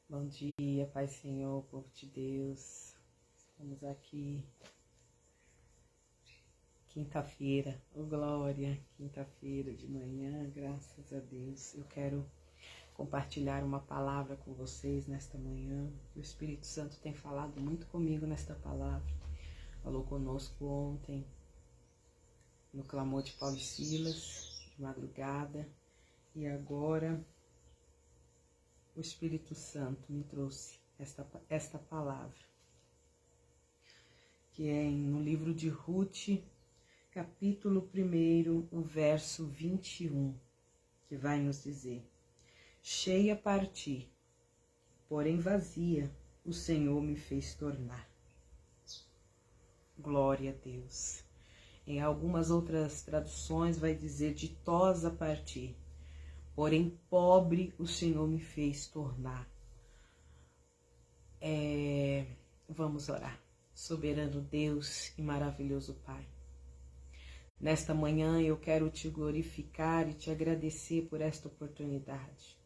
Bom dia, Pai Senhor, povo de Deus. Estamos aqui, quinta-feira, glória, quinta-feira de manhã, graças a Deus. Eu quero compartilhar uma palavra com vocês nesta manhã. O Espírito Santo tem falado muito comigo nesta palavra. Falou conosco ontem, no clamor de Paulo e Silas, de madrugada, e agora o Espírito Santo me trouxe esta palavra, que é no livro de Ruth, capítulo 1, o verso 21, que vai nos dizer: cheia parti, porém vazia, o Senhor me fez tornar. Glória a Deus. Em algumas outras traduções vai dizer: ditosa parti, porém pobre o Senhor me fez tornar. Vamos orar. Soberano Deus e maravilhoso Pai, nesta manhã eu quero te glorificar e te agradecer por esta oportunidade.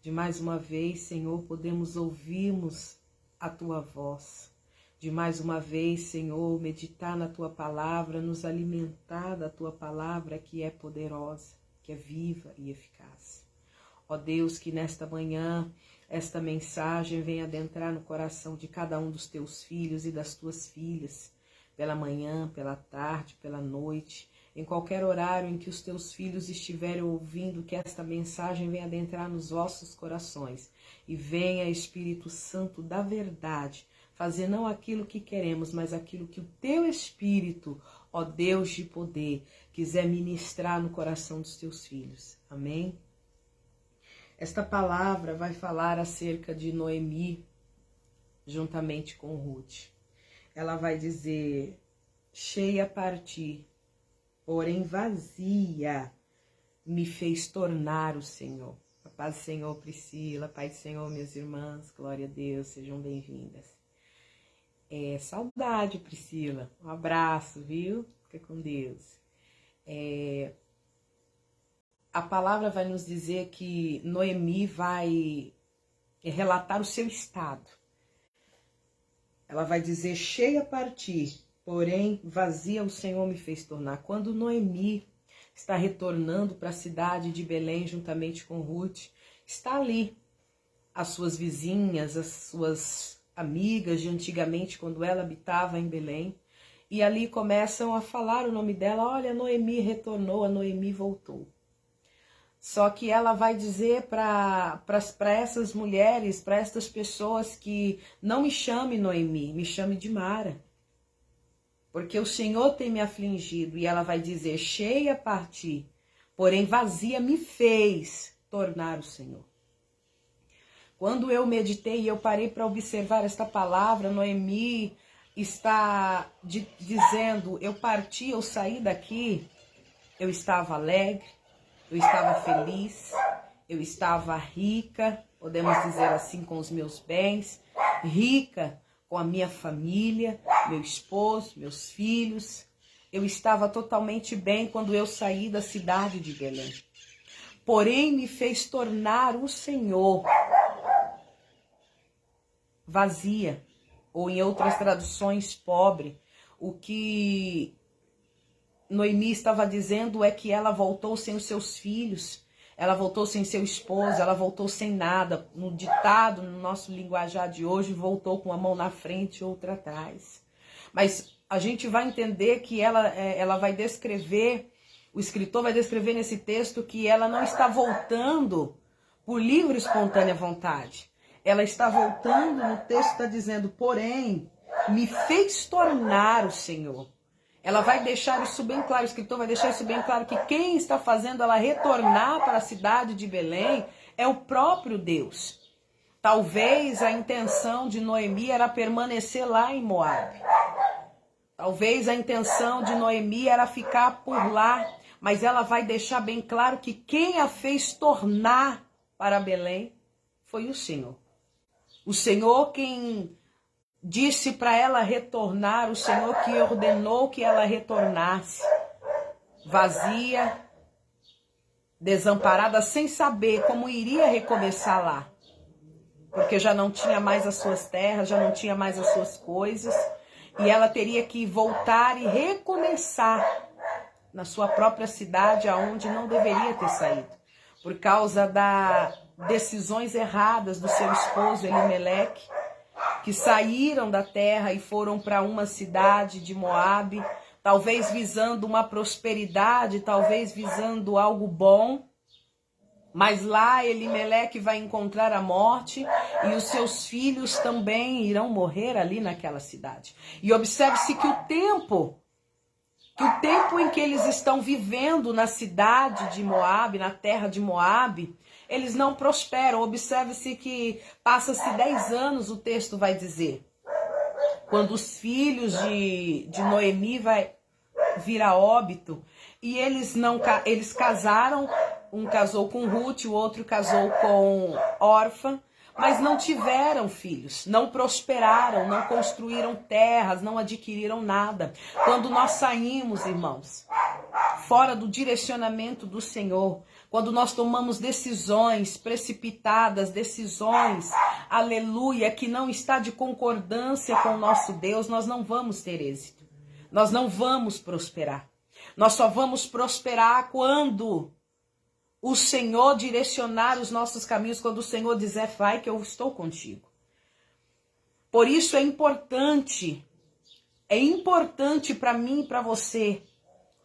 De mais uma vez, Senhor, podemos ouvirmos a Tua voz. De mais uma vez, Senhor, meditar na Tua palavra, nos alimentar da Tua palavra que é poderosa, que é viva e eficaz. Ó Deus, que nesta manhã esta mensagem venha adentrar no coração de cada um dos Teus filhos e das Tuas filhas, pela manhã, pela tarde, pela noite, em qualquer horário em que os Teus filhos estiverem ouvindo, que esta mensagem venha adentrar nos vossos corações e venha, Espírito Santo da verdade, fazer não aquilo que queremos, mas aquilo que o Teu Espírito, ó Deus de poder, quiser ministrar no coração dos Teus filhos. Amém? Esta palavra vai falar acerca de Noemi, juntamente com Ruth. Ela vai dizer: cheia parti, porém vazia, me fez tornar o Senhor. A paz do Senhor, Priscila, paz do Senhor, minhas irmãs, glória a Deus, sejam bem-vindas. Saudade, Priscila, um abraço, viu? Fica com Deus. A palavra vai nos dizer que Noemi vai relatar o seu estado. Ela vai dizer: cheia parti, porém vazia o Senhor me fez tornar. Quando Noemi está retornando para a cidade de Belém juntamente com Ruth, está ali as suas vizinhas, as suas amigas de antigamente, quando ela habitava em Belém, e ali começam a falar o nome dela: olha, Noemi retornou, a Noemi voltou. Só que ela vai dizer para essas mulheres, para essas pessoas, que não me chame Noemi, me chame de Mara, porque o Senhor tem me afligido. E ela vai dizer: cheia parti, porém vazia me fez tornar o Senhor. Quando eu meditei e eu parei para observar esta palavra, Noemi está dizendo: eu parti, eu saí daqui, eu estava alegre, eu estava feliz, eu estava rica, podemos dizer assim, com os meus bens, rica com a minha família, meu esposo, meus filhos. Eu estava totalmente bem quando eu saí da cidade de Belém. Porém, me fez tornar o Senhor vazia, ou em outras traduções, pobre. O que Noemi estava dizendo é que ela voltou sem os seus filhos, ela voltou sem seu esposo, ela voltou sem nada. No ditado, no nosso linguajar de hoje, voltou com uma mão na frente e outra atrás. Mas a gente vai entender que ela vai descrever, o escritor vai descrever nesse texto que ela não está voltando por livre e espontânea vontade. Ela está voltando, no texto está dizendo: porém, me fez tornar o Senhor. Ela vai deixar isso bem claro, o escritor vai deixar isso bem claro, que quem está fazendo ela retornar para a cidade de Belém é o próprio Deus. Talvez a intenção de Noemi era permanecer lá em Moabe. Talvez a intenção de Noemi era ficar por lá, mas ela vai deixar bem claro que quem a fez tornar para Belém foi o Senhor. O Senhor quem disse para ela retornar, o Senhor que ordenou que ela retornasse, vazia, desamparada, sem saber como iria recomeçar lá. porque já não tinha mais as suas terras, já não tinha mais as suas coisas, e ela teria que voltar e recomeçar na sua própria cidade, aonde não deveria ter saído, por causa das decisões erradas do seu esposo Elimeleque, que saíram da terra e foram para uma cidade de Moabe, talvez visando uma prosperidade, talvez visando algo bom, mas lá Elimeleque vai encontrar a morte e os seus filhos também irão morrer ali naquela cidade. E observe-se que o tempo em que eles estão vivendo na cidade de Moabe, na terra de Moabe, eles não prosperam. Observe-se que passa-se 10 anos, o texto vai dizer, quando os filhos de Noemi vai vir a óbito, e eles casaram, um casou com Ruth, o outro casou com Orfa, mas não tiveram filhos, não prosperaram, não construíram terras, não adquiriram nada. Quando nós saímos, irmãos, fora do direcionamento do Senhor, quando nós tomamos decisões precipitadas, decisões, aleluia, que não está de concordância com o nosso Deus, nós não vamos ter êxito, nós não vamos prosperar. Nós só vamos prosperar quando o Senhor direcionar os nossos caminhos, quando o Senhor dizer, vai que eu estou contigo. Por isso é importante para mim e para você,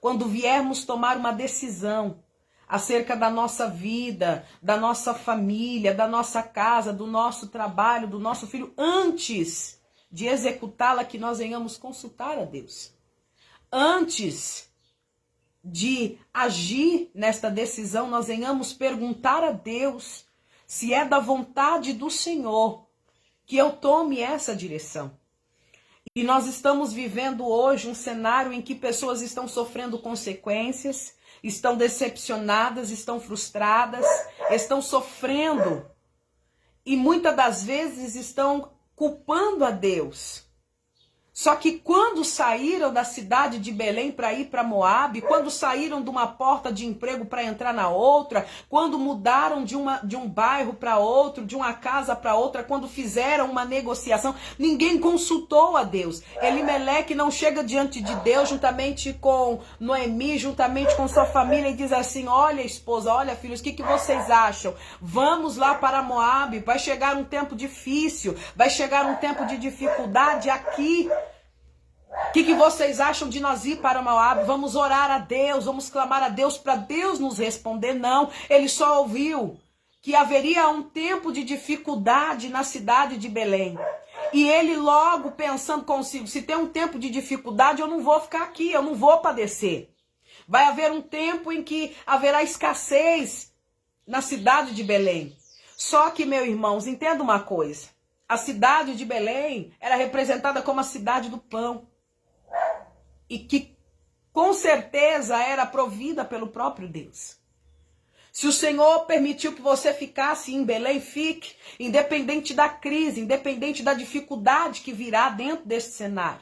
quando viermos tomar uma decisão acerca da nossa vida, da nossa família, da nossa casa, do nosso trabalho, do nosso filho, antes de executá-la, que nós venhamos consultar a Deus. Antes de agir nesta decisão, nós venhamos perguntar a Deus se é da vontade do Senhor que eu tome essa direção. E nós estamos vivendo hoje um cenário em que pessoas estão sofrendo consequências, estão decepcionadas, estão frustradas, estão sofrendo e muitas das vezes estão culpando a Deus. Só que quando saíram da cidade de Belém para ir para Moabe, quando saíram de uma porta de emprego para entrar na outra, quando mudaram de um bairro para outro, de uma casa para outra, quando fizeram uma negociação, ninguém consultou a Deus. Elimeleque não chega diante de Deus juntamente com Noemi, juntamente com sua família e diz assim, olha esposa, olha filhos, o que vocês acham? Vamos lá para Moabe, vai chegar um tempo difícil, vai chegar um tempo de dificuldade aqui. O que vocês acham de nós ir para Moabe? Vamos orar a Deus, vamos clamar a Deus para Deus nos responder. Não, ele só ouviu que haveria um tempo de dificuldade na cidade de Belém. E ele logo pensando consigo, se tem um tempo de dificuldade, eu não vou ficar aqui, eu não vou padecer. Vai haver um tempo em que haverá escassez na cidade de Belém. Só que, meus irmãos, entenda uma coisa. A cidade de Belém era representada como a cidade do pão. E que com certeza era provida pelo próprio Deus. Se o Senhor permitiu que você ficasse em Belém, fique, independente da crise, independente da dificuldade que virá dentro desse cenário.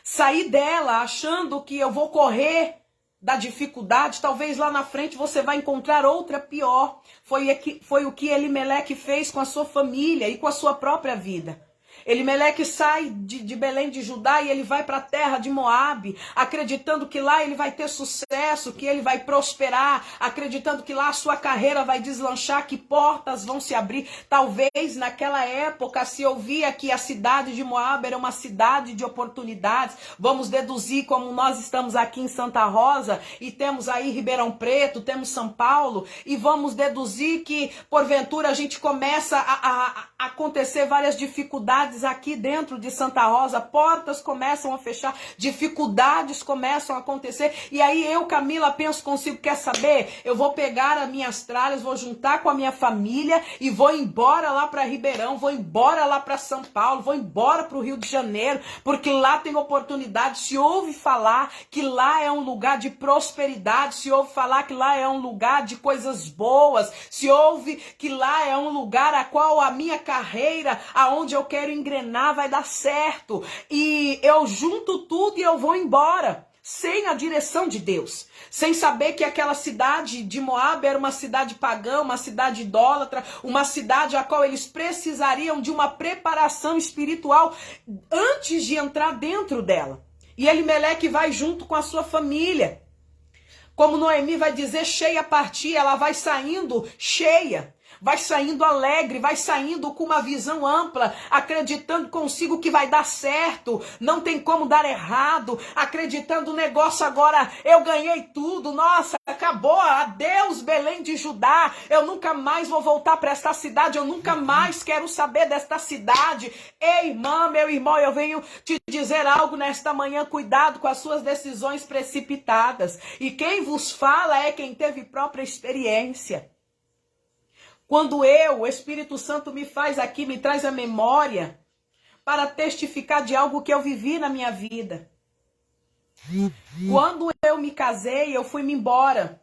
Sair dela achando que eu vou correr da dificuldade, talvez lá na frente você vai encontrar outra pior. Foi o que Elimeleque fez com a sua família e com a sua própria vida. Elimeleque sai de Belém de Judá e ele vai para a terra de Moabe, acreditando que lá ele vai ter sucesso, que ele vai prosperar, acreditando que lá a sua carreira vai deslanchar, que portas vão se abrir. Talvez naquela época se ouvia que a cidade de Moabe era uma cidade de oportunidades. Vamos deduzir, como nós estamos aqui em Santa Rosa e temos aí Ribeirão Preto, temos São Paulo, e vamos deduzir que porventura a gente começa a acontecer várias dificuldades aqui dentro de Santa Rosa, portas começam a fechar, dificuldades começam a acontecer, e aí eu, Camila, penso consigo, quer saber? Eu vou pegar as minhas tralhas, vou juntar com a minha família e vou embora lá para Ribeirão, vou embora lá para São Paulo, vou embora para o Rio de Janeiro, porque lá tem oportunidade. Se ouve falar que lá é um lugar de prosperidade, se ouve falar que lá é um lugar de coisas boas, se ouve que lá é um lugar a qual a minha carreira, aonde eu quero engrenar, vai dar certo. E eu junto tudo e eu vou embora. sem a direção de Deus, sem saber que aquela cidade de Moabe era uma cidade pagã, uma cidade idólatra, uma cidade a qual eles precisariam de uma preparação espiritual antes de entrar dentro dela. E Elimeleque vai junto com a sua família. Como Noemi vai dizer, cheia a partir, ela vai saindo cheia. Vai saindo alegre, vai saindo com uma visão ampla, acreditando consigo que vai dar certo, não tem como dar errado, acreditando no negócio agora, eu ganhei tudo, nossa, acabou, adeus Belém de Judá, eu nunca mais vou voltar para esta cidade, eu nunca mais quero saber desta cidade. Ei, irmã, meu irmão, eu venho te dizer algo nesta manhã, cuidado com as suas decisões precipitadas, e quem vos fala é quem teve própria experiência. Quando o Espírito Santo me faz aqui, me traz a memória para testificar de algo que eu vivi na minha vida. Quando eu me casei, eu fui-me embora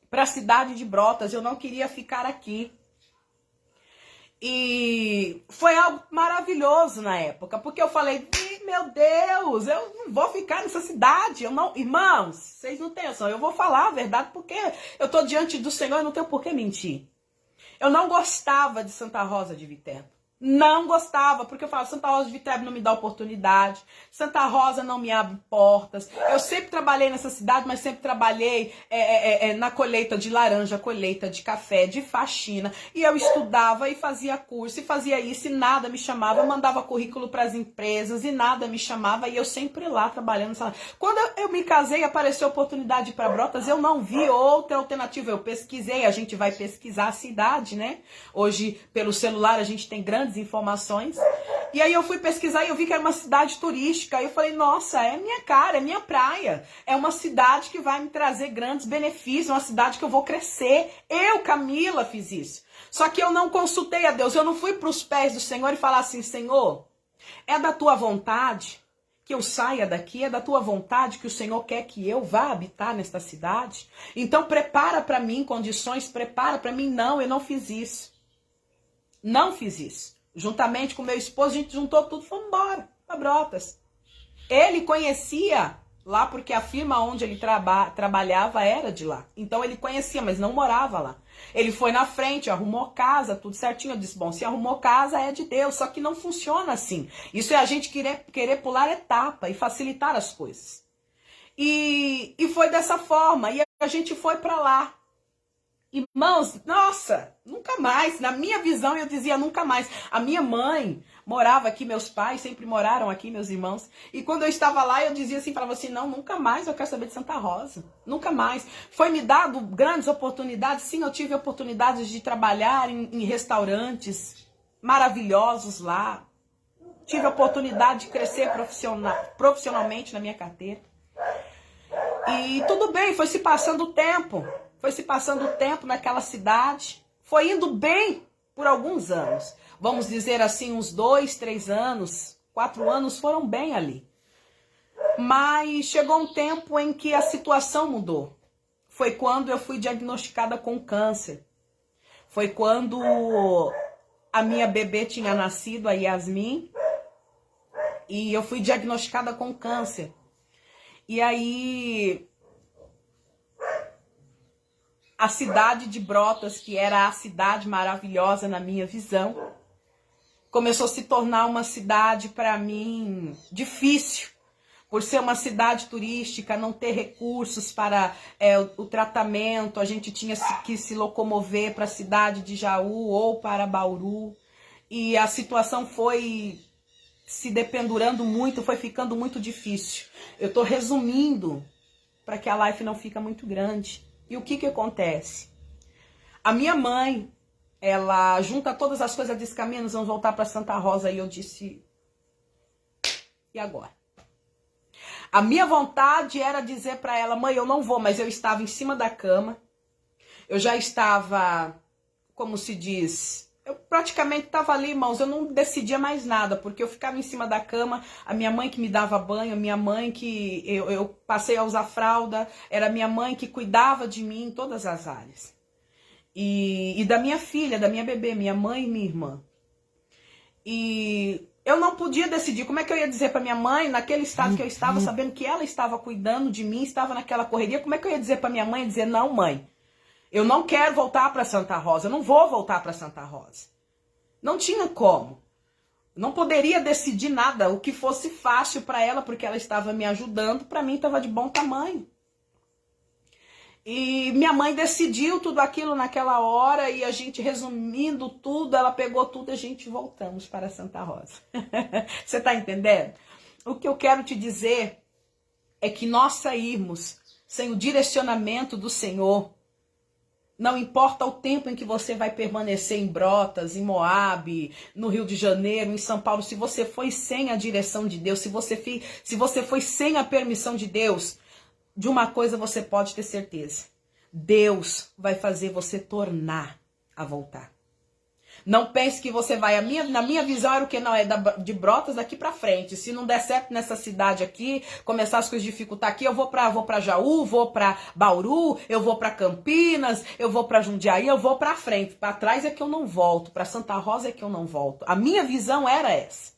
para a cidade de Brotas. Eu não queria ficar aqui. E foi algo maravilhoso na época, porque eu falei, meu Deus, eu não vou ficar nessa cidade. Eu não, irmãos, vocês não têm noção, eu vou falar a verdade porque eu estou diante do Senhor e não tenho por que mentir. Eu não gostava de Santa Rosa de Viterbo. Não gostava, porque eu falava, Santa Rosa de Viterbo não me dá oportunidade, Santa Rosa não me abre portas. Eu sempre trabalhei nessa cidade, mas sempre trabalhei na colheita de laranja, colheita de café, de faxina. E eu estudava e fazia curso, e fazia isso, e nada me chamava. Eu mandava currículo para as empresas, e nada me chamava, e eu sempre lá trabalhando. Quando eu me casei, apareceu a oportunidade para Brotas, eu não vi outra alternativa. Eu pesquisei, a gente vai pesquisar a cidade, né? Hoje, pelo celular, a gente tem grandes informações. E aí eu fui pesquisar e eu vi que era uma cidade turística. Aí eu falei, nossa, é minha cara, é minha praia. É uma cidade que vai me trazer grandes benefícios, uma cidade que eu vou crescer. Eu, Camila, fiz isso. Só que eu não consultei a Deus. Eu não fui para os pés do Senhor e falar assim, Senhor, é da tua vontade que eu saia daqui? É da tua vontade que o Senhor quer que eu vá habitar nesta cidade? Então prepara para mim condições, prepara para mim. Não, eu não fiz isso. Não fiz isso. Juntamente com meu esposo, a gente juntou tudo e fomos embora para Brotas. Ele conhecia lá porque a firma onde ele trabalhava era de lá. Então ele conhecia, mas não morava lá. Ele foi na frente, arrumou casa, tudo certinho. Eu disse, bom, se arrumou casa é de Deus, só que não funciona assim. Isso é a gente querer pular etapa e facilitar as coisas. E foi dessa forma, e a gente foi para lá. Irmãos, nossa, nunca mais. Na minha visão, eu dizia nunca mais. A minha mãe morava aqui, meus pais sempre moraram aqui, meus irmãos. E quando eu estava lá, eu dizia assim, falava assim, não, nunca mais eu quero saber de Santa Rosa. Nunca mais. Foi me dado grandes oportunidades. Sim, eu tive oportunidades de trabalhar em restaurantes maravilhosos lá. Tive a oportunidade de crescer profissionalmente na minha carteira. E tudo bem, foi se passando o tempo. Foi se passando o tempo naquela cidade. Foi indo bem por alguns anos. Vamos dizer assim, uns 2, 3 anos, 4 anos foram bem ali. Mas chegou um tempo em que a situação mudou. Foi quando eu fui diagnosticada com câncer. Foi quando a minha bebê tinha nascido, a Yasmin. E eu fui diagnosticada com câncer. E aí a cidade de Brotas, que era a cidade maravilhosa na minha visão, começou a se tornar uma cidade para mim difícil, por ser uma cidade turística, não ter recursos para o tratamento. A gente tinha que se locomover para a cidade de Jaú ou para Bauru, e a situação foi se dependurando muito, foi ficando muito difícil. Eu estou resumindo para que a live não fique muito grande. E o que acontece? A minha mãe, ela junta todas as coisas, disse, Camila, nós vamos voltar para Santa Rosa. E eu disse, e agora? A minha vontade era dizer para ela, mãe, eu não vou, mas eu estava em cima da cama. Eu já estava, como se diz, eu praticamente estava ali, irmãos, eu não decidia mais nada, porque eu ficava em cima da cama, a minha mãe que me dava banho, a minha mãe que eu passei a usar fralda, era a minha mãe que cuidava de mim em todas as áreas. E da minha filha, da minha bebê, minha mãe e minha irmã. E Eu não podia decidir. Como é que eu ia dizer para minha mãe, naquele estado que eu estava, sabendo que ela estava cuidando de mim, estava naquela correria, como é que eu ia dizer para minha mãe, dizer, não, mãe, eu não quero voltar para Santa Rosa, eu não vou voltar para Santa Rosa. Não tinha como. Não poderia decidir nada, o que fosse fácil para ela, porque ela estava me ajudando, para mim estava de bom tamanho. E minha mãe decidiu tudo aquilo naquela hora e a gente, resumindo tudo, ela pegou tudo e a gente voltamos para Santa Rosa. Você está entendendo? O que eu quero te dizer é que nós sairmos sem o direcionamento do Senhor, não importa o tempo em que você vai permanecer em Brotas, em Moabe, no Rio de Janeiro, em São Paulo, se você foi sem a direção de Deus, se você foi sem a permissão de Deus, de uma coisa você pode ter certeza. Deus vai fazer você tornar a voltar. Não pense que você vai... Na minha visão era o que? Não, é de Brotas daqui pra frente. Se não der certo nessa cidade aqui, começar as coisas dificultar aqui, eu vou pra Jaú, vou pra Bauru, eu vou pra Campinas, eu vou pra Jundiaí, eu vou pra frente. Pra trás é que eu não volto, pra Santa Rosa é que eu não volto. A minha visão era essa.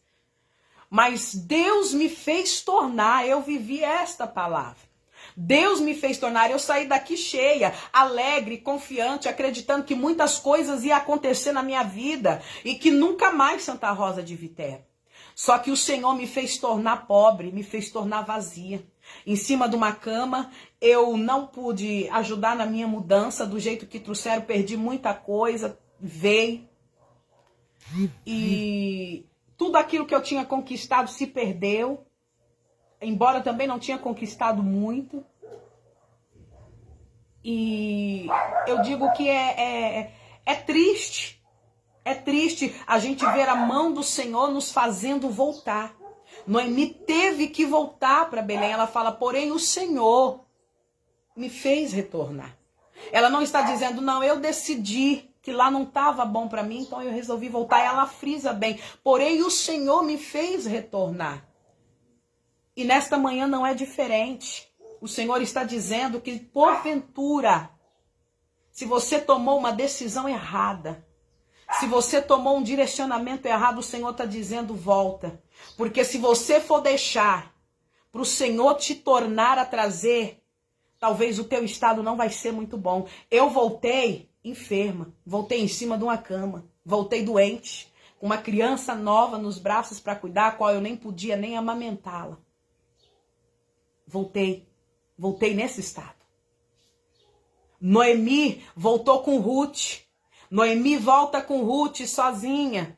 Mas Deus me fez tornar, eu vivi esta palavra. Deus me fez tornar, eu saí daqui cheia, alegre, confiante, acreditando que muitas coisas iam acontecer na minha vida e que nunca mais Santa Rosa de Viterbo. Só que o Senhor me fez tornar pobre, me fez tornar vazia. Em cima de uma cama, eu não pude ajudar na minha mudança, do jeito que trouxeram, perdi muita coisa, veio. E tudo aquilo que eu tinha conquistado se perdeu. Embora também não tinha conquistado muito. E eu digo que é triste. É triste a gente ver a mão do Senhor nos fazendo voltar. Noemi teve que voltar para Belém. Ela fala, porém o Senhor me fez retornar. Ela não está dizendo, não, eu decidi que lá não estava bom para mim, então eu resolvi voltar. E ela frisa bem, porém o Senhor me fez retornar. E nesta manhã não é diferente. O Senhor está dizendo que, porventura, se você tomou uma decisão errada, se você tomou um direcionamento errado, o Senhor está dizendo, volta. Porque se você for deixar para o Senhor te tornar a trazer, talvez o teu estado não vai ser muito bom. Eu voltei enferma, voltei em cima de uma cama, voltei doente, com uma criança nova nos braços para cuidar, a qual eu nem podia nem amamentá-la. Voltei nesse estado. Noemi voltou com Ruth. Noemi volta com Ruth sozinha,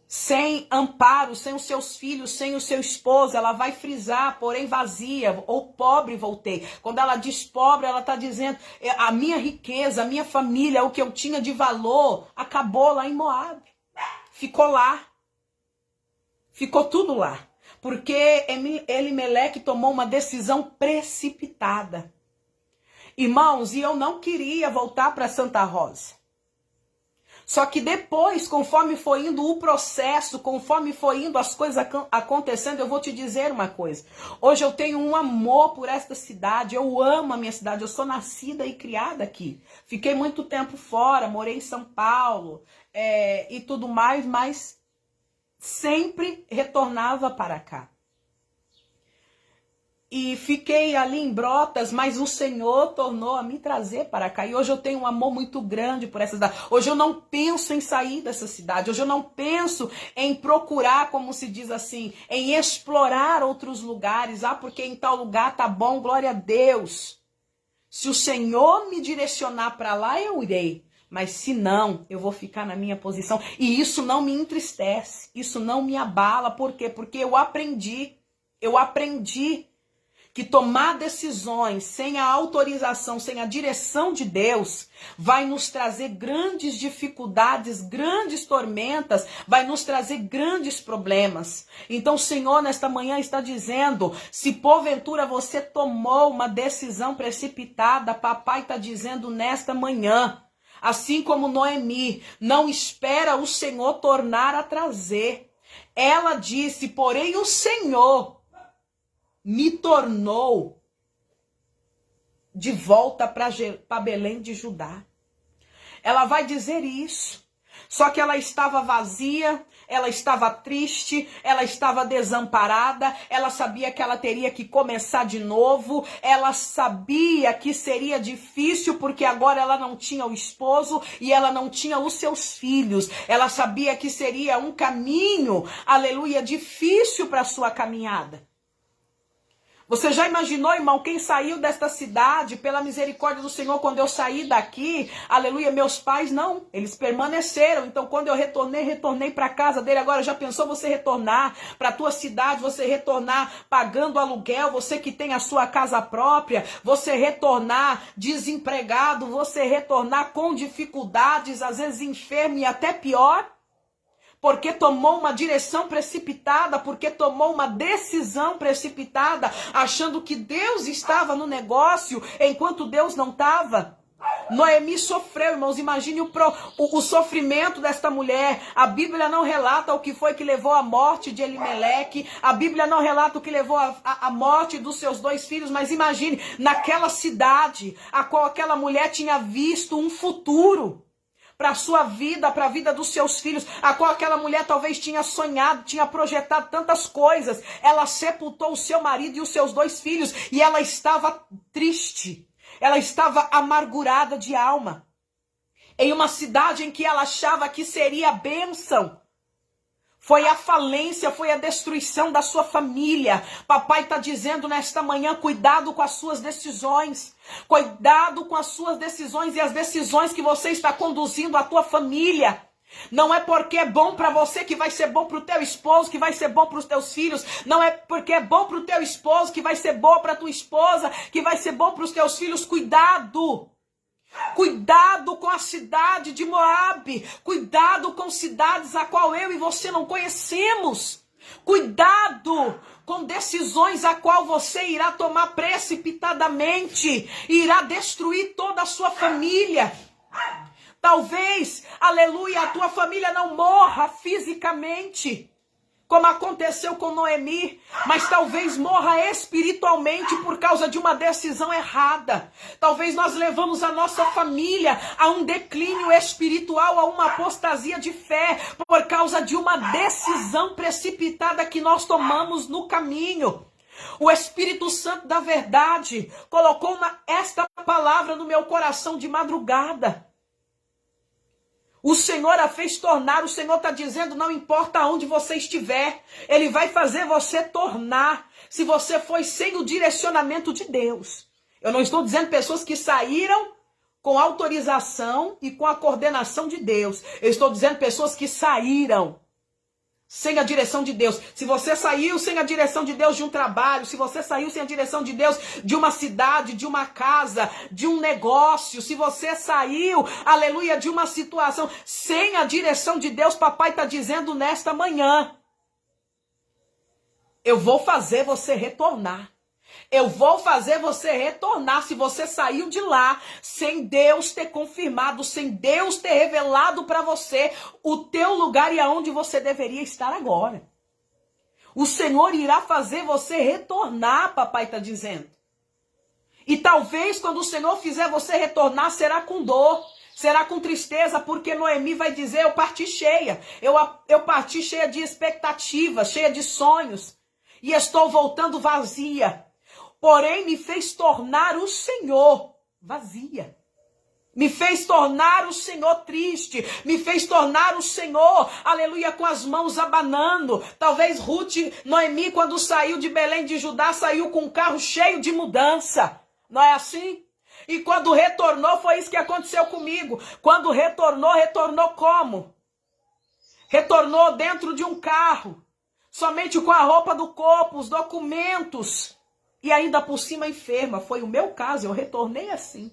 sem amparo, sem os seus filhos, sem o seu esposo. Ela vai frisar, porém vazia, ou pobre voltei. Quando ela diz pobre, ela está dizendo, a minha riqueza, a minha família, o que eu tinha de valor, acabou lá em Moabe. Ficou lá. Ficou tudo lá. Porque Elimeleque tomou uma decisão precipitada. Irmãos, e eu não queria voltar para Santa Rosa. Só que depois, conforme foi indo o processo, conforme foi indo as coisas acontecendo, eu vou te dizer uma coisa. Hoje eu tenho um amor por esta cidade, eu amo a minha cidade, eu sou nascida e criada aqui. Fiquei muito tempo fora, morei em São Paulo e tudo mais, mas sempre retornava para cá. E fiquei ali em Brotas, mas o Senhor tornou a me trazer para cá. E hoje eu tenho um amor muito grande por essa cidade. Hoje eu não penso em sair dessa cidade. Hoje eu não penso em procurar, como se diz assim, em explorar outros lugares. Ah, porque em tal lugar tá bom, glória a Deus. Se o Senhor me direcionar para lá, eu irei. Mas se não, eu vou ficar na minha posição. E isso não me entristece, isso não me abala. Por quê? Porque eu aprendi que tomar decisões sem a autorização, sem a direção de Deus, vai nos trazer grandes dificuldades, grandes tormentas, vai nos trazer grandes problemas. Então o Senhor nesta manhã está dizendo, se porventura você tomou uma decisão precipitada, papai está dizendo nesta manhã, assim como Noemi, não espera o Senhor tornar a trazer. Ela disse, porém o Senhor me tornou de volta para Belém de Judá. Ela vai dizer isso. Só que ela estava vazia, ela estava triste, ela estava desamparada, ela sabia que ela teria que começar de novo, ela sabia que seria difícil porque agora ela não tinha o esposo e ela não tinha os seus filhos. Ela sabia que seria um caminho, aleluia, difícil para a sua caminhada. Você já imaginou, irmão, quem saiu desta cidade pela misericórdia do Senhor quando eu saí daqui? Aleluia, meus pais não, eles permaneceram. Então quando eu retornei para casa dele. Agora já pensou você retornar para a tua cidade, você retornar pagando aluguel, você que tem a sua casa própria, você retornar desempregado, você retornar com dificuldades, às vezes enfermo e até pior? Porque tomou uma direção precipitada, porque tomou uma decisão precipitada, achando que Deus estava no negócio, enquanto Deus não estava. Noemi sofreu, irmãos, imagine o sofrimento desta mulher. A Bíblia não relata o que foi que levou à morte de Elimeleque, a Bíblia não relata o que levou à morte dos seus 2 filhos, mas imagine, naquela cidade, a qual aquela mulher tinha visto um futuro para a sua vida, para a vida dos seus filhos, a qual aquela mulher talvez tinha sonhado, tinha projetado tantas coisas. Ela sepultou o seu marido e os seus 2 filhos e ela estava triste, ela estava amargurada de alma. Em uma cidade em que ela achava que seria bênção, foi a falência, foi a destruição da sua família. Papai está dizendo nesta manhã, cuidado com as suas decisões. Cuidado com as suas decisões e as decisões que você está conduzindo à tua família. Não é porque é bom para você que vai ser bom para o teu esposo, que vai ser bom para os teus filhos. Não é porque é bom para o teu esposo que vai ser bom para a tua esposa, que vai ser bom para os teus filhos. Cuidado! Cuidado com a cidade de Moabe. Cuidado com cidades a qual eu e você não conhecemos. Cuidado com decisões a qual você irá tomar precipitadamente. Irá destruir toda a sua família. Talvez, aleluia, a tua família não morra fisicamente, como aconteceu com Noemi, mas talvez morra espiritualmente por causa de uma decisão errada. Talvez nós levamos a nossa família a um declínio espiritual, a uma apostasia de fé, por causa de uma decisão precipitada que nós tomamos no caminho. O Espírito Santo da verdade colocou esta palavra no meu coração de madrugada. O Senhor a fez tornar, o Senhor está dizendo, não importa onde você estiver, Ele vai fazer você tornar, se você foi sem o direcionamento de Deus. Eu não estou dizendo pessoas que saíram com autorização e com a coordenação de Deus. Eu estou dizendo pessoas que saíram sem a direção de Deus. Se você saiu sem a direção de Deus de um trabalho, se você saiu sem a direção de Deus de uma cidade, de uma casa, de um negócio, se você saiu, aleluia, de uma situação sem a direção de Deus, papai está dizendo nesta manhã, eu vou fazer você retornar. Eu vou fazer você retornar se você saiu de lá sem Deus ter confirmado, sem Deus ter revelado para você o teu lugar e aonde você deveria estar agora. O Senhor irá fazer você retornar, papai está dizendo. E talvez quando o Senhor fizer você retornar, será com dor, será com tristeza, porque Noemi vai dizer, eu parti cheia. Eu parti cheia de expectativas, cheia de sonhos. E estou voltando vazia. Porém, me fez tornar o Senhor vazia. Me fez tornar o Senhor triste. Me fez tornar o Senhor, aleluia, com as mãos abanando. Talvez Noemi, quando saiu de Belém de Judá, saiu com um carro cheio de mudança. Não é assim? E quando retornou, foi isso que aconteceu comigo. Quando retornou como? Retornou dentro de um carro. Somente com a roupa do corpo, os documentos. E ainda por cima enferma. Foi o meu caso, eu retornei assim.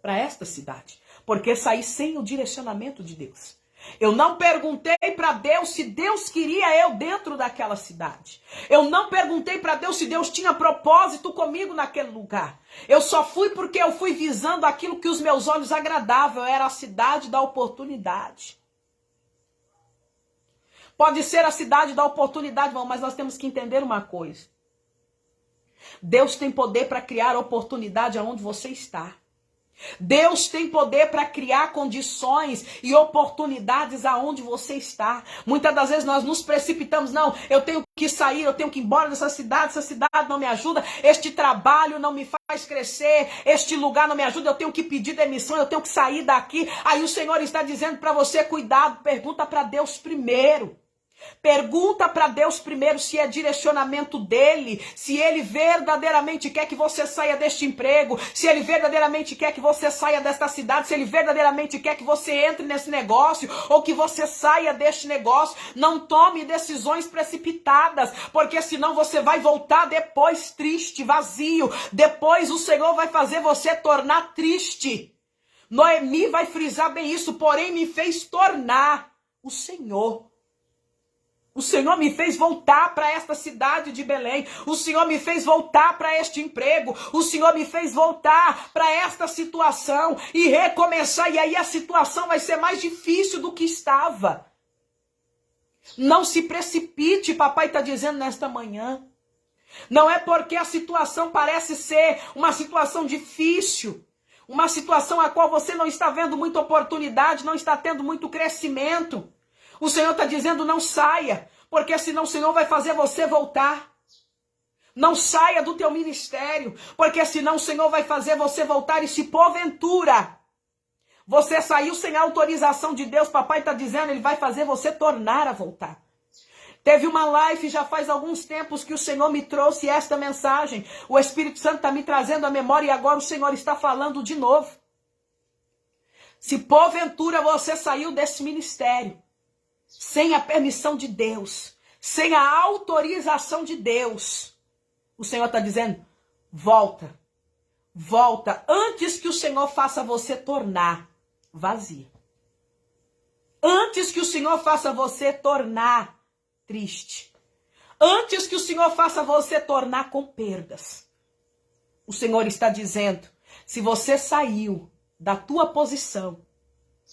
Para esta cidade. Porque saí sem o direcionamento de Deus. Eu não perguntei para Deus se Deus queria eu dentro daquela cidade. Eu não perguntei para Deus se Deus tinha propósito comigo naquele lugar. Eu só fui porque eu fui visando aquilo que os meus olhos agradavam. Era a cidade da oportunidade. Pode ser a cidade da oportunidade, irmão, mas nós temos que entender uma coisa. Deus tem poder para criar oportunidade aonde você está. Deus tem poder para criar condições e oportunidades aonde você está. Muitas das vezes nós nos precipitamos, não, eu tenho que sair, eu tenho que ir embora dessa cidade, essa cidade não me ajuda, este trabalho não me faz crescer, este lugar não me ajuda, eu tenho que pedir demissão, eu tenho que sair daqui. Aí o Senhor está dizendo para você, cuidado, pergunta para Deus primeiro. Pergunta para Deus primeiro se é direcionamento dele, se ele verdadeiramente quer que você saia deste emprego, se ele verdadeiramente quer que você saia desta cidade, se ele verdadeiramente quer que você entre nesse negócio ou que você saia deste negócio. Não tome decisões precipitadas, porque senão você vai voltar depois triste, vazio. Depois o Senhor vai fazer você tornar triste. Noemi vai frisar bem isso, porém me fez tornar o Senhor. O Senhor me fez voltar para esta cidade de Belém. O Senhor me fez voltar para este emprego. O Senhor me fez voltar para esta situação e recomeçar. E aí a situação vai ser mais difícil do que estava. Não se precipite, papai está dizendo nesta manhã. Não é porque a situação parece ser uma situação difícil, uma situação a qual você não está vendo muita oportunidade, não está tendo muito crescimento. O Senhor está dizendo, não saia, porque senão o Senhor vai fazer você voltar. Não saia do teu ministério, porque senão o Senhor vai fazer você voltar. E se porventura você saiu sem a autorização de Deus, papai está dizendo, ele vai fazer você tornar a voltar. Teve uma live já faz alguns tempos que o Senhor me trouxe esta mensagem. O Espírito Santo está me trazendo a memória e agora o Senhor está falando de novo. Se porventura você saiu desse ministério, sem a permissão de Deus, sem a autorização de Deus, o Senhor está dizendo, volta, volta, antes que o Senhor faça você tornar vazio. Antes que o Senhor faça você tornar triste. Antes que o Senhor faça você tornar com perdas. O Senhor está dizendo, se você saiu da tua posição,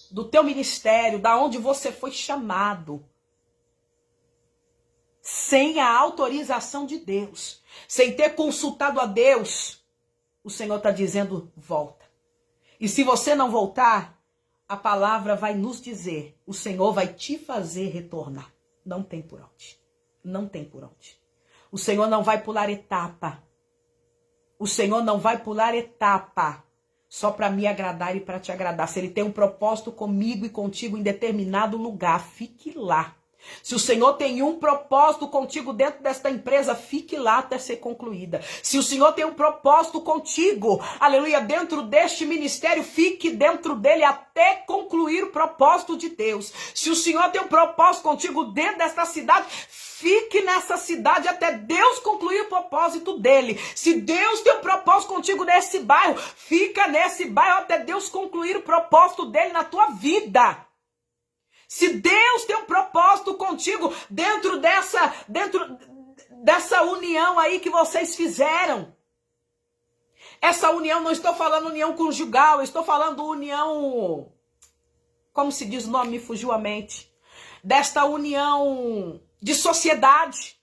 do teu ministério, da onde você foi chamado, sem a autorização de Deus, sem ter consultado a Deus, o Senhor está dizendo, volta. E se você não voltar, a palavra vai nos dizer, o Senhor vai te fazer retornar. Não tem por onde. Não tem por onde. O Senhor não vai pular etapa. O Senhor não vai pular etapa só para me agradar e para te agradar. Se ele tem um propósito comigo e contigo em determinado lugar, fique lá. Se o Senhor tem um propósito contigo dentro desta empresa, fique lá até ser concluída. Se o Senhor tem um propósito contigo, aleluia, dentro deste ministério, fique dentro dele até concluir o propósito de Deus. Se o Senhor tem um propósito contigo dentro desta cidade, fique nessa cidade até Deus concluir o propósito dele. Se Deus tem um propósito contigo nesse bairro, fica nesse bairro até Deus concluir o propósito dele na tua vida. Se Deus tem um propósito contigo dentro dessa união aí que vocês fizeram. Essa união, não estou falando união conjugal, eu estou falando união, como se diz o nome, me fugiu a mente. Desta união de sociedade.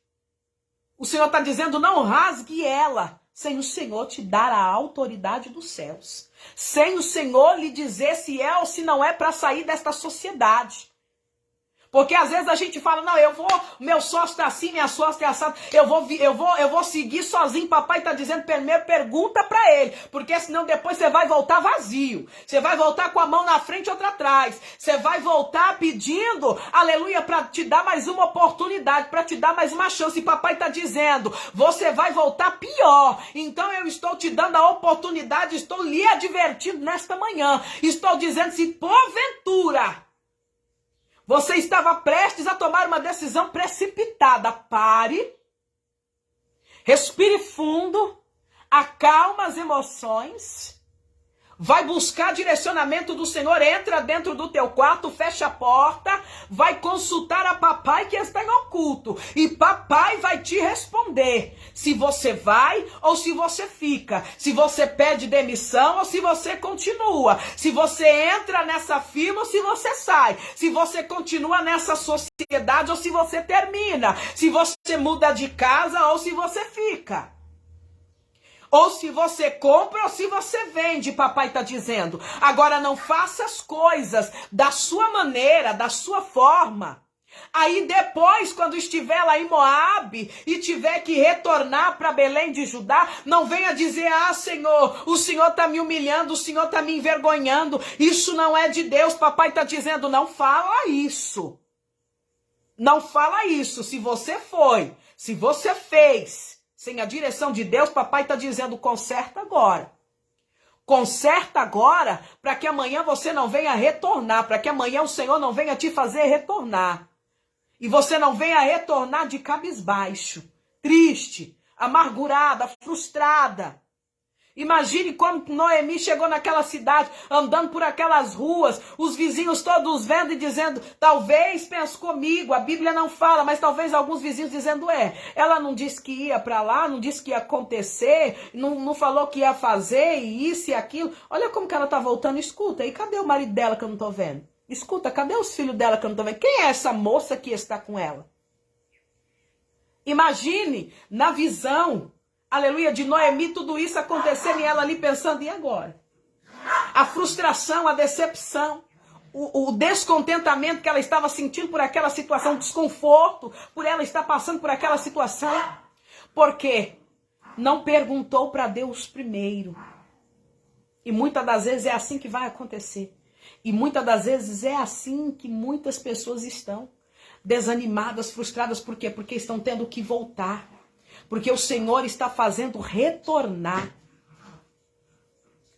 O Senhor está dizendo, não rasgue ela, sem o Senhor te dar a autoridade dos céus. Sem o Senhor lhe dizer se é ou se não é para sair desta sociedade. Porque às vezes a gente fala, não, meu sócio está assim, minha sócia está assado, eu vou seguir sozinho, papai está dizendo, primeiro pergunta para ele, porque senão depois você vai voltar vazio, você vai voltar com a mão na frente e outra atrás, você vai voltar pedindo, aleluia, para te dar mais uma oportunidade, para te dar mais uma chance, e papai está dizendo, você vai voltar pior, então eu estou te dando a oportunidade, estou lhe advertindo nesta manhã, estou dizendo, se porventura você estava prestes a tomar uma decisão precipitada, pare, respire fundo, acalma as emoções, vai buscar direcionamento do Senhor, entra dentro do teu quarto, fecha a porta, vai consultar a papai que está em oculto, e papai vai te responder, se você vai ou se você fica, se você pede demissão ou se você continua, se você entra nessa firma ou se você sai, se você continua nessa sociedade ou se você termina, se você muda de casa ou se você fica. Ou se você compra ou se você vende, papai está dizendo. Agora não faça as coisas da sua maneira, da sua forma. Aí depois, quando estiver lá em Moabe e tiver que retornar para Belém de Judá, não venha dizer, ah, Senhor, o Senhor está me humilhando, o Senhor está me envergonhando. Isso não é de Deus. Papai está dizendo, não fala isso. Não fala isso. Se você foi, se você fez sem a direção de Deus, papai está dizendo, conserta agora. Conserta agora para que amanhã você não venha retornar, para que amanhã o Senhor não venha te fazer retornar. E você não venha retornar de cabisbaixo, triste, amargurada, frustrada. Imagine como Noemi chegou naquela cidade, andando por aquelas ruas, os vizinhos todos vendo e dizendo, talvez pense comigo, a Bíblia não fala, mas talvez alguns vizinhos dizendo, ela não disse que ia para lá, não disse que ia acontecer, não falou que ia fazer, e isso e aquilo. Olha como que ela tá voltando, escuta, e cadê o marido dela que eu não tô vendo? Escuta, cadê os filhos dela que eu não tô vendo? Quem é essa moça que está com ela? Imagine, na visão, aleluia, de Noemi, tudo isso acontecendo e ela ali pensando, e agora? A frustração, a decepção, o descontentamento que ela estava sentindo por aquela situação, o desconforto, por ela estar passando por aquela situação. Por quê? Não perguntou para Deus primeiro. E muitas das vezes é assim que vai acontecer. E muitas das vezes é assim que muitas pessoas estão desanimadas, frustradas. Por quê? Porque estão tendo que voltar. Porque o Senhor está fazendo retornar.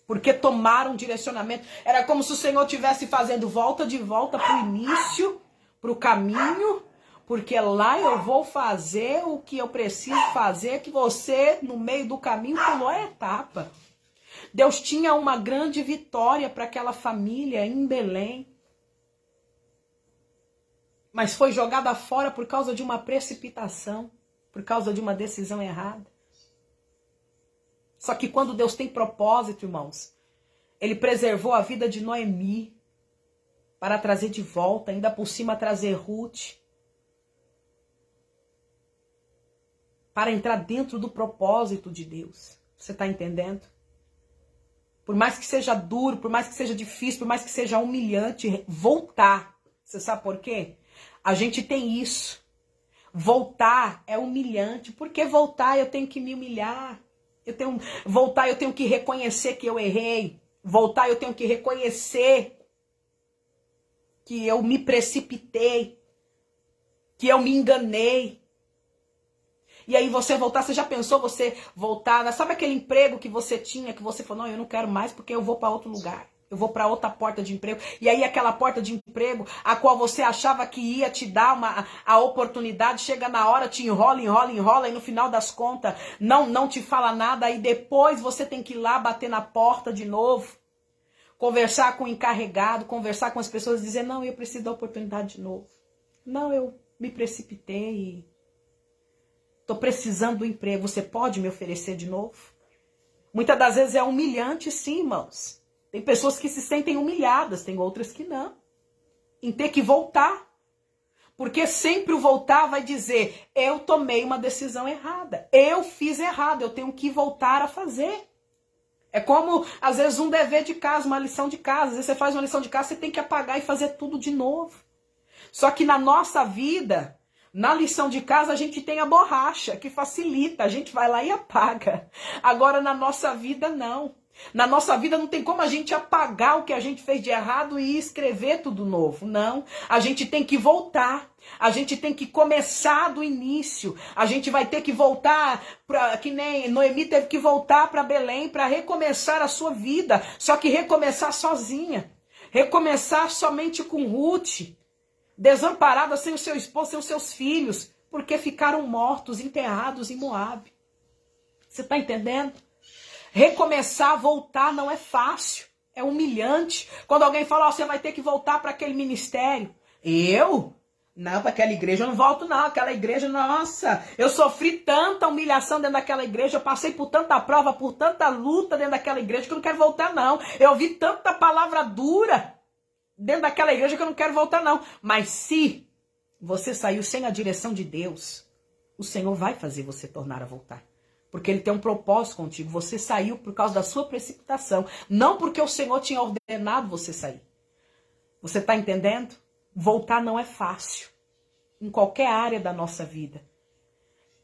Porque tomaram um direcionamento. Era como se o Senhor estivesse fazendo de volta para o início, para o caminho. Porque lá eu vou fazer o que eu preciso fazer, que você, no meio do caminho, pulou a etapa. Deus tinha uma grande vitória para aquela família em Belém. Mas foi jogada fora por causa de uma precipitação. Por causa de uma decisão errada. Só que quando Deus tem propósito, irmãos, Ele preservou a vida de Noemi para trazer de volta, ainda por cima trazer Ruth, para entrar dentro do propósito de Deus. Você está entendendo? Por mais que seja duro, por mais que seja difícil, por mais que seja humilhante, voltar. Você sabe por quê? A gente tem isso. Voltar é humilhante. Porque voltar eu tenho que me humilhar. Voltar eu tenho que reconhecer que eu errei. Voltar eu tenho que reconhecer que eu me precipitei. Que eu me enganei. E aí você voltar, você já pensou você voltar? Sabe aquele emprego que você tinha, que você falou, não, eu não quero mais porque eu vou para outro lugar. Eu vou para outra porta de emprego. E aí aquela porta de emprego, a qual você achava que ia te dar a oportunidade, chega na hora, te enrola, e no final das contas não te fala nada. Aí depois você tem que ir lá bater na porta de novo, conversar com o encarregado, conversar com as pessoas e dizer, não, eu preciso da oportunidade de novo. Não, eu me precipitei e estou precisando do emprego. Você pode me oferecer de novo? Muitas das vezes é humilhante, sim, irmãos. Tem pessoas que se sentem humilhadas, tem outras que não. Em ter que voltar. Porque sempre o voltar vai dizer, eu tomei uma decisão errada. Eu fiz errado, eu tenho que voltar a fazer. É como, às vezes, um dever de casa, uma lição de casa. Às vezes você faz uma lição de casa, você tem que apagar e fazer tudo de novo. Só que na nossa vida, na lição de casa, a gente tem a borracha, que facilita. A gente vai lá e apaga. Agora, na nossa vida, não. Na nossa vida não tem como a gente apagar o que a gente fez de errado e escrever tudo novo. Não. A gente tem que voltar. A gente tem que começar do início. A gente vai ter que voltar, que nem Noemi teve que voltar para Belém para recomeçar a sua vida. Só que recomeçar sozinha. Recomeçar somente com Ruth. Desamparada, sem o seu esposo, sem os seus filhos. Porque ficaram mortos, enterrados em Moabe. Você está entendendo? Recomeçar, voltar não é fácil, é humilhante. Quando alguém fala, você vai ter que voltar para aquele ministério. Eu? Não, para aquela igreja eu não volto não, aquela igreja, nossa, eu sofri tanta humilhação dentro daquela igreja, eu passei por tanta prova, por tanta luta dentro daquela igreja que eu não quero voltar não. Eu ouvi tanta palavra dura dentro daquela igreja que eu não quero voltar não. Mas se você saiu sem a direção de Deus, o Senhor vai fazer você tornar a voltar. Porque ele tem um propósito contigo. Você saiu por causa da sua precipitação. Não porque o Senhor tinha ordenado você sair. Você está entendendo? Voltar não é fácil. Em qualquer área da nossa vida.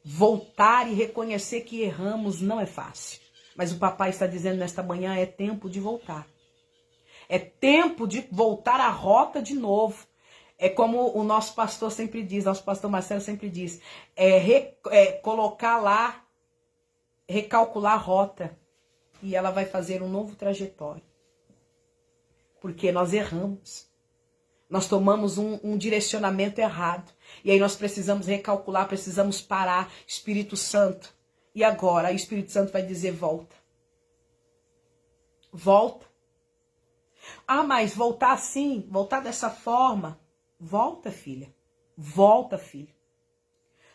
Voltar e reconhecer que erramos não é fácil. Mas o papai está dizendo nesta manhã, é tempo de voltar. É tempo de voltar à rota de novo. É como o nosso pastor sempre diz, nosso pastor Marcelo sempre diz, colocar lá, recalcular a rota, e ela vai fazer um novo trajetório. Porque nós erramos. Nós tomamos um direcionamento errado. E aí nós precisamos recalcular, precisamos parar. Espírito Santo. E agora? O Espírito Santo vai dizer, volta. Volta. Ah, mas voltar assim, voltar dessa forma. Volta, filha. Volta, filho.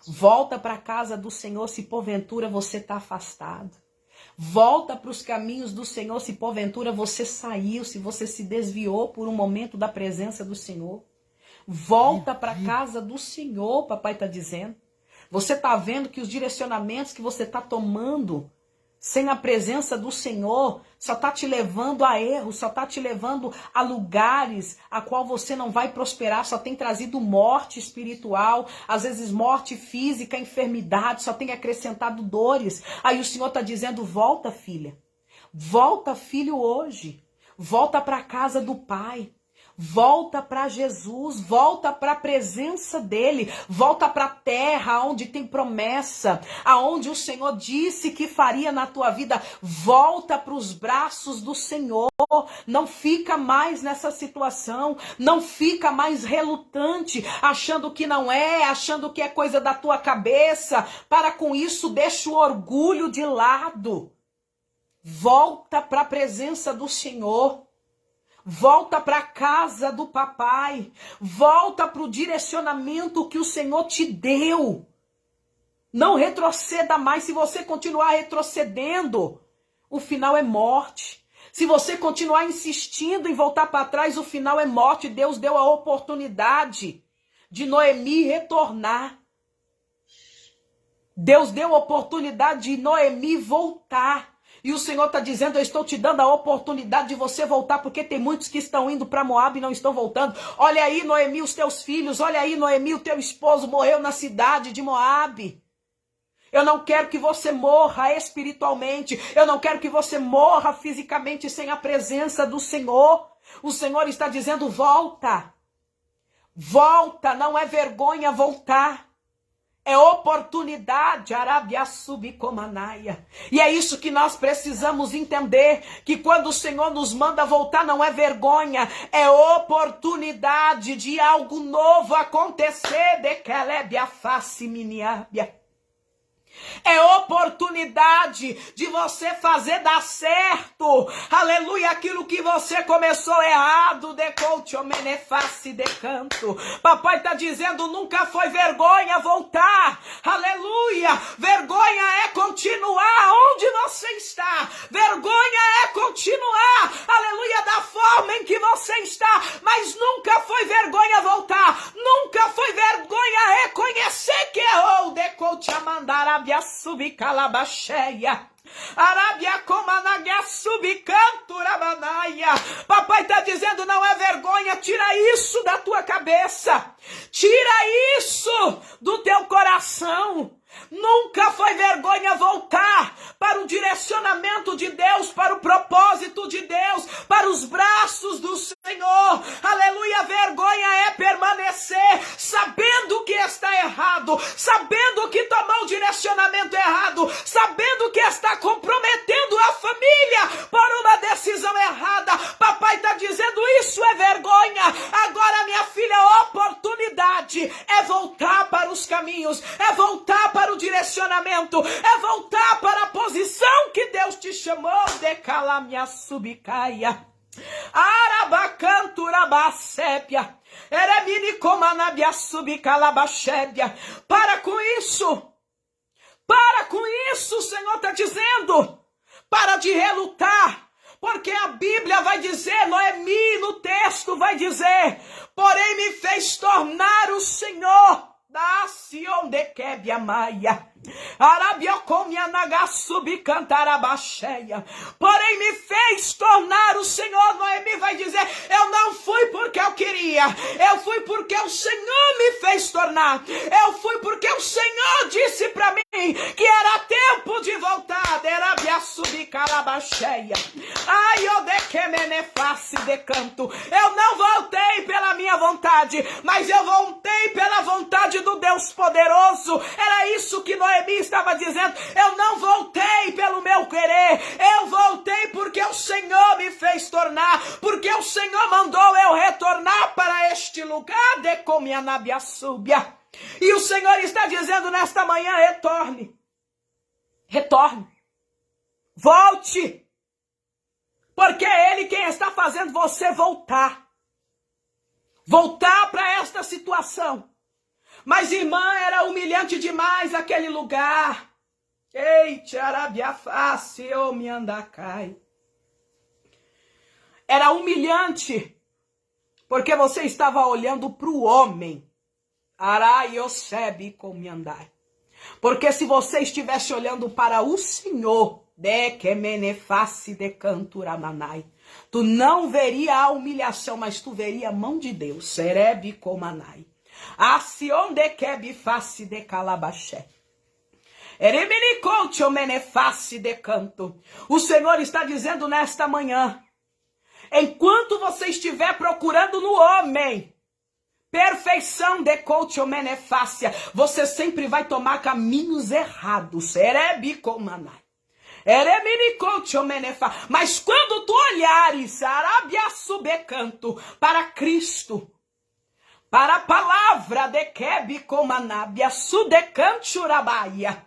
Volta para a casa do Senhor se porventura você está afastado. Volta para os caminhos do Senhor se porventura você saiu, se você se desviou por um momento da presença do Senhor. Volta para a casa do Senhor, papai está dizendo. Você está vendo que os direcionamentos que você está tomando sem a presença do Senhor só está te levando a erros, só está te levando a lugares a qual você não vai prosperar, só tem trazido morte espiritual, às vezes morte física, enfermidade, só tem acrescentado dores. Aí o Senhor está dizendo, volta, filha. Volta, filho, hoje. Volta para a casa do Pai. Volta para Jesus, volta para a presença dele, volta para a terra onde tem promessa, aonde o Senhor disse que faria na tua vida. Volta para os braços do Senhor, não fica mais nessa situação, não fica mais relutante, achando que não é, achando que é coisa da tua cabeça. Para com isso, deixa o orgulho de lado. Volta para a presença do Senhor. Volta para a casa do papai. Volta para o direcionamento que o Senhor te deu. Não retroceda mais. Se você continuar retrocedendo, o final é morte. Se você continuar insistindo em voltar para trás, o final é morte. Deus deu a oportunidade de Noemi retornar. Deus deu a oportunidade de Noemi voltar. E o Senhor está dizendo, eu estou te dando a oportunidade de você voltar, porque tem muitos que estão indo para Moab e não estão voltando. Olha aí, Noemi, os teus filhos, olha aí, Noemi, o teu esposo morreu na cidade de Moab. Eu não quero que você morra espiritualmente, eu não quero que você morra fisicamente sem a presença do Senhor. O Senhor está dizendo, volta. Volta, não é vergonha voltar. É oportunidade, Arábia Subicomanaia. E é isso que nós precisamos entender, que quando o Senhor nos manda voltar não é vergonha, é oportunidade de algo novo acontecer. De Kelebia face miniábia. É oportunidade de você fazer dar certo. Aleluia, aquilo que você começou errado. De canto. Papai está dizendo, nunca foi vergonha voltar. Aleluia. Vergonha é continuar onde você está. Vergonha é continuar. Aleluia, da forma em que você está. Mas nunca foi vergonha voltar. Nunca foi vergonha reconhecer que errou. Arábia subicalabacheia. Arábia comanagia subicanturabanaya. Papai está dizendo, não é vergonha, tira isso da tua cabeça. Tira isso do teu coração. Nunca foi vergonha voltar para o direcionamento de Deus, para o propósito de Deus, para os braços do Senhor. Aleluia, vergonha é permanecer sabendo que está errado, sabendo que tomou o direcionamento errado, sabendo que está comprometendo a família por uma decisão errada. Papai está dizendo, isso é vergonha. Agora, minha filha, a oportunidade é voltar para os caminhos, é voltar para o direcionamento, é voltar para a posição que Deus te chamou. De calamia subicaia. Arabacanturabacépia. Eremini comanabia subicalabachébia. Para com isso. Para com isso, o Senhor está dizendo. Para de relutar. Porque a Bíblia vai dizer, Noemi no texto vai dizer, porém me fez tornar o Senhor da Sion de Quebia Maia. Porém me fez tornar. O Senhor, Noemi vai dizer, eu não fui porque eu queria, eu fui porque o Senhor me fez tornar, eu fui porque o Senhor disse para mim que era tempo de voltar. Ai, eu de que meneface de canto. Eu não voltei pela minha vontade, mas eu voltei pela vontade do Deus poderoso. Era isso que Noemi estava dizendo. Eu não voltei pelo meu querer, eu voltei porque o Senhor me fez tornar, porque o Senhor mandou eu retornar para este lugar de Comianabiaçúbia. E o Senhor está dizendo nesta manhã, retorne, retorne, volte, porque é Ele quem está fazendo você voltar, voltar para esta situação. Mas irmã, era humilhante demais aquele lugar. Ei, tiarabia face, ô me andacai. Era humilhante, porque você estava olhando para o homem. Araiosebe como andar. Porque se você estivesse olhando para o Senhor, de que meneface de canturamanai, tu não veria a humilhação, mas tu veria a mão de Deus. Serebe comanai. Acion de quebe face de calabaxé. Ereminicote o meneface de canto. O Senhor está dizendo nesta manhã, enquanto você estiver procurando no homem perfeição de coach ou menefácia, você sempre vai tomar caminhos errados. Erebicomanai. Ereminicote o menefá. Mas quando tu olhares arabia subecanto para Cristo, para a palavra de Kebicomanabia sudecanchurabaia,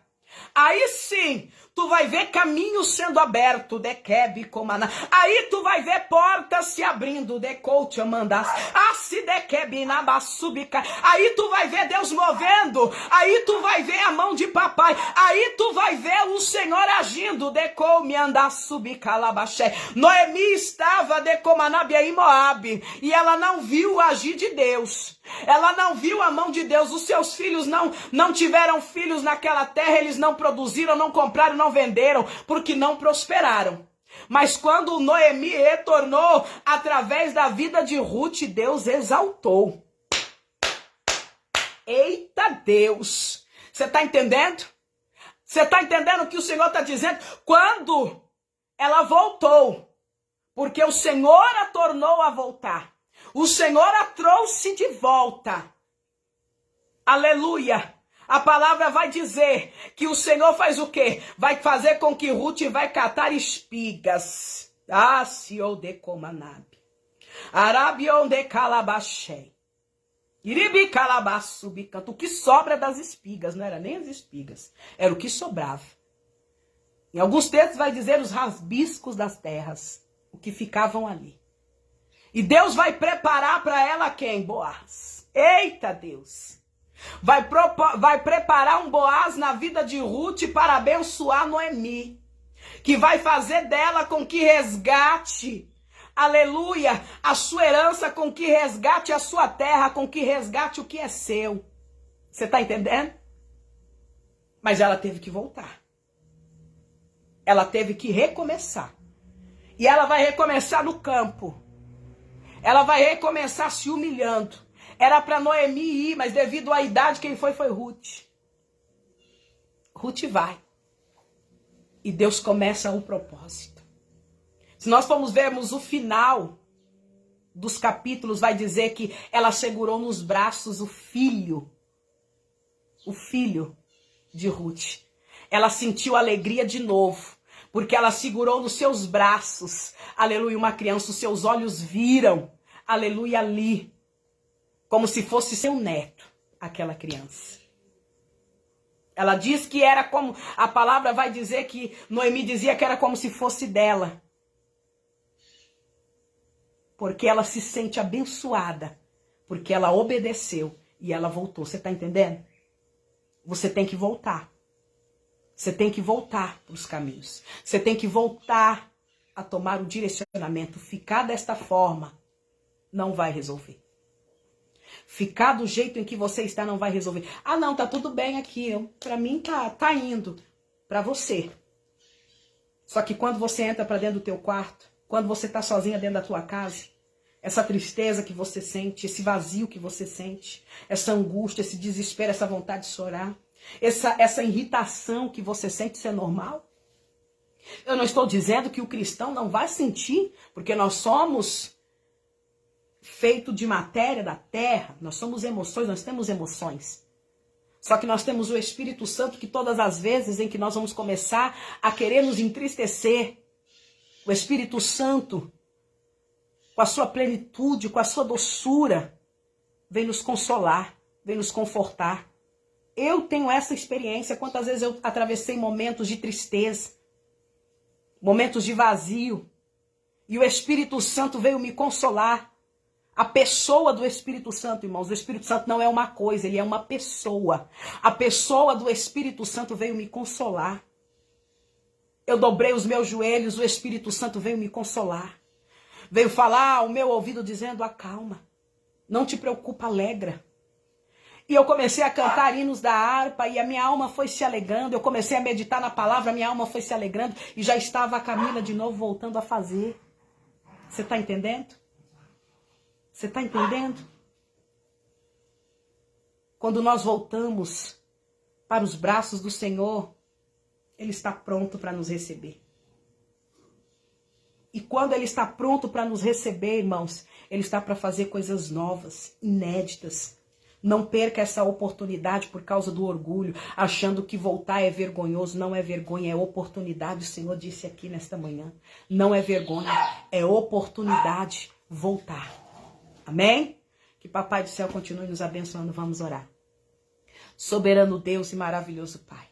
aí sim, tu vai ver caminhos sendo abertos, de Keb Comana. Aí tu vai ver portas se abrindo, de Coach Amandas. Assim de Keb Nabasubica. Aí tu vai ver Deus movendo. Aí tu vai ver a mão de papai. Aí tu vai ver o Senhor agindo, de Comiandasubica Labaxé. Noemi estava de Comanabia em Moabe. E ela não viu o agir de Deus. Ela não viu a mão de Deus. Os seus filhos não tiveram filhos naquela terra. Eles não produziram, não compraram, não venderam, porque não prosperaram. Mas quando Noemi retornou através da vida de Ruth, Deus exaltou. Eita Deus! Você está entendendo? Você está entendendo o que o Senhor está dizendo? Quando ela voltou, porque o Senhor a tornou a voltar. O Senhor a trouxe de volta. Aleluia! A palavra vai dizer que o Senhor faz o quê? Vai fazer com que Ruth vai catar espigas. Ah, se ou de comanabe. Arabion de calabaxé. Iribi calabaço bicanto. O que sobra das espigas, não era nem as espigas, era o que sobrava. Em alguns textos vai dizer os rabiscos das terras, o que ficavam ali. E Deus vai preparar para ela quem? Boaz. Eita Deus! Vai preparar um Boaz na vida de Ruth para abençoar Noemi, que vai fazer dela com que resgate, aleluia, a sua herança, com que resgate a sua terra, com que resgate o que é seu. Você está entendendo? Mas ela teve que voltar. Ela teve que recomeçar. E ela vai recomeçar no campo. Ela vai recomeçar se humilhando. Era para Noemi ir, mas devido à idade, quem foi Ruth. Ruth vai. E Deus começa um propósito. Se nós formos vermos o final dos capítulos, vai dizer que ela segurou nos braços o filho de Ruth. Ela sentiu alegria de novo, porque ela segurou nos seus braços, aleluia, uma criança. Os seus olhos viram, aleluia, ali, como se fosse seu neto, aquela criança. Ela diz que era como, a palavra vai dizer que Noemi dizia que era como se fosse dela. Porque ela se sente abençoada, porque ela obedeceu e ela voltou. Você está entendendo? Você tem que voltar. Você tem que voltar para os caminhos. Você tem que voltar a tomar o direcionamento. Ficar desta forma não vai resolver. Ficar do jeito em que você está não vai resolver. Ah, não, tá tudo bem aqui. Para mim tá indo. Para você. Só que quando você entra para dentro do teu quarto, quando você tá sozinha dentro da tua casa, essa tristeza que você sente, esse vazio que você sente, essa angústia, esse desespero, essa vontade de chorar, essa irritação que você sente, isso é normal? Eu não estou dizendo que o cristão não vai sentir, porque nós somos feito de matéria da terra, nós somos emoções, nós temos emoções. Só que nós temos o Espírito Santo que todas as vezes em que nós vamos começar a querer nos entristecer, o Espírito Santo, com a sua plenitude, com a sua doçura, vem nos consolar, vem nos confortar. Eu tenho essa experiência, quantas vezes eu atravessei momentos de tristeza, momentos de vazio, e o Espírito Santo veio me consolar. A pessoa do Espírito Santo, irmãos, o Espírito Santo não é uma coisa, ele é uma pessoa. A pessoa do Espírito Santo veio me consolar. Eu dobrei os meus joelhos, o Espírito Santo veio me consolar. Veio falar ao meu ouvido dizendo, acalma, não te preocupa, alegra. E eu comecei a cantar hinos da harpa e a minha alma foi se alegrando. Eu comecei a meditar na palavra, a minha alma foi se alegrando e já estava a Camila de novo voltando a fazer. Você está entendendo? Você está entendendo? Quando nós voltamos para os braços do Senhor, Ele está pronto para nos receber. E quando Ele está pronto para nos receber, irmãos, Ele está para fazer coisas novas, inéditas. Não perca essa oportunidade por causa do orgulho, achando que voltar é vergonhoso. Não é vergonha, é oportunidade. O Senhor disse aqui nesta manhã. Não é vergonha, é oportunidade voltar. Amém? Que Papai do Céu continue nos abençoando. Vamos orar. Soberano Deus e maravilhoso Pai.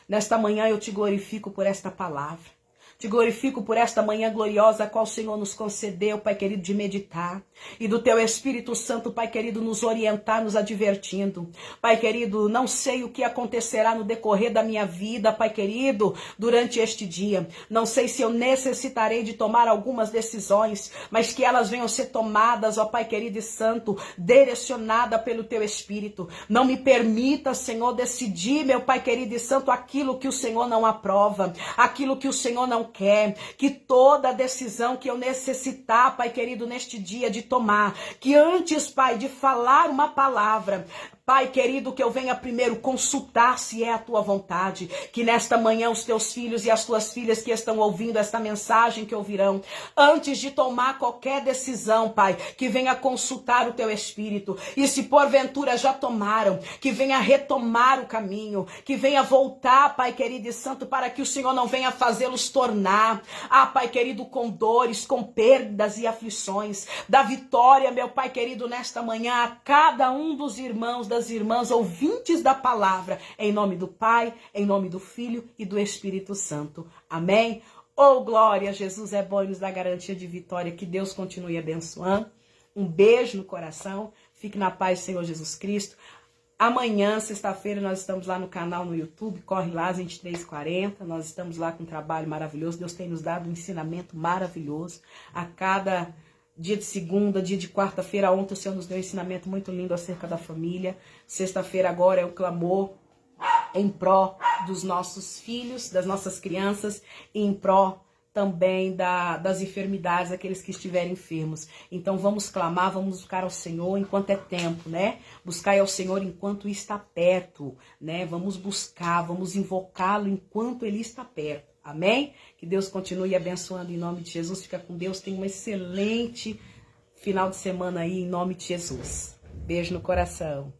Nesta manhã eu te glorifico por esta palavra. Te glorifico por esta manhã gloriosa a qual o Senhor nos concedeu, Pai querido, de meditar. E do Teu Espírito Santo, Pai querido, nos orientar, nos advertindo. Pai querido, não sei o que acontecerá no decorrer da minha vida, Pai querido, durante este dia. Não sei se eu necessitarei de tomar algumas decisões, mas que elas venham ser tomadas, ó Pai querido e santo, direcionada pelo Teu Espírito. Não me permita, Senhor, decidir, meu Pai querido e santo, aquilo que o Senhor não aprova, aquilo que o Senhor não quer, que toda decisão que eu necessitar, Pai querido, neste dia de tomar, que antes, Pai, de falar uma palavra, Pai querido, que eu venha primeiro consultar se é a Tua vontade, que nesta manhã os Teus filhos e as Tuas filhas que estão ouvindo esta mensagem que ouvirão, antes de tomar qualquer decisão, Pai, que venha consultar o Teu Espírito, e se porventura já tomaram, que venha retomar o caminho, que venha voltar, Pai querido e santo, para que o Senhor não venha fazê-los tornar, Pai querido, com dores, com perdas e aflições, da vitória, meu Pai querido, nesta manhã, a cada um dos irmãos, das irmãs ouvintes da palavra, em nome do Pai, em nome do Filho e do Espírito Santo. Amém? Oh, glória, Jesus é bom e nos dá garantia de vitória. Que Deus continue abençoando. Um beijo no coração. Fique na paz do Senhor Jesus Cristo. Amanhã, sexta-feira, nós estamos lá no canal no YouTube. Corre lá às 23h40. Nós estamos lá com um trabalho maravilhoso. Deus tem nos dado um ensinamento maravilhoso. A cada dia de segunda, dia de quarta-feira, ontem o Senhor nos deu um ensinamento muito lindo acerca da família. Sexta-feira agora é o clamor em pró dos nossos filhos, das nossas crianças, e em pró também das enfermidades, aqueles que estiverem enfermos. Então vamos clamar, vamos buscar ao Senhor enquanto é tempo, né? Buscar ao Senhor enquanto está perto, né? Vamos buscar, vamos invocá-lo enquanto Ele está perto. Amém? Que Deus continue abençoando em nome de Jesus. Fica com Deus. Tenha um excelente final de semana aí em nome de Jesus. Beijo no coração.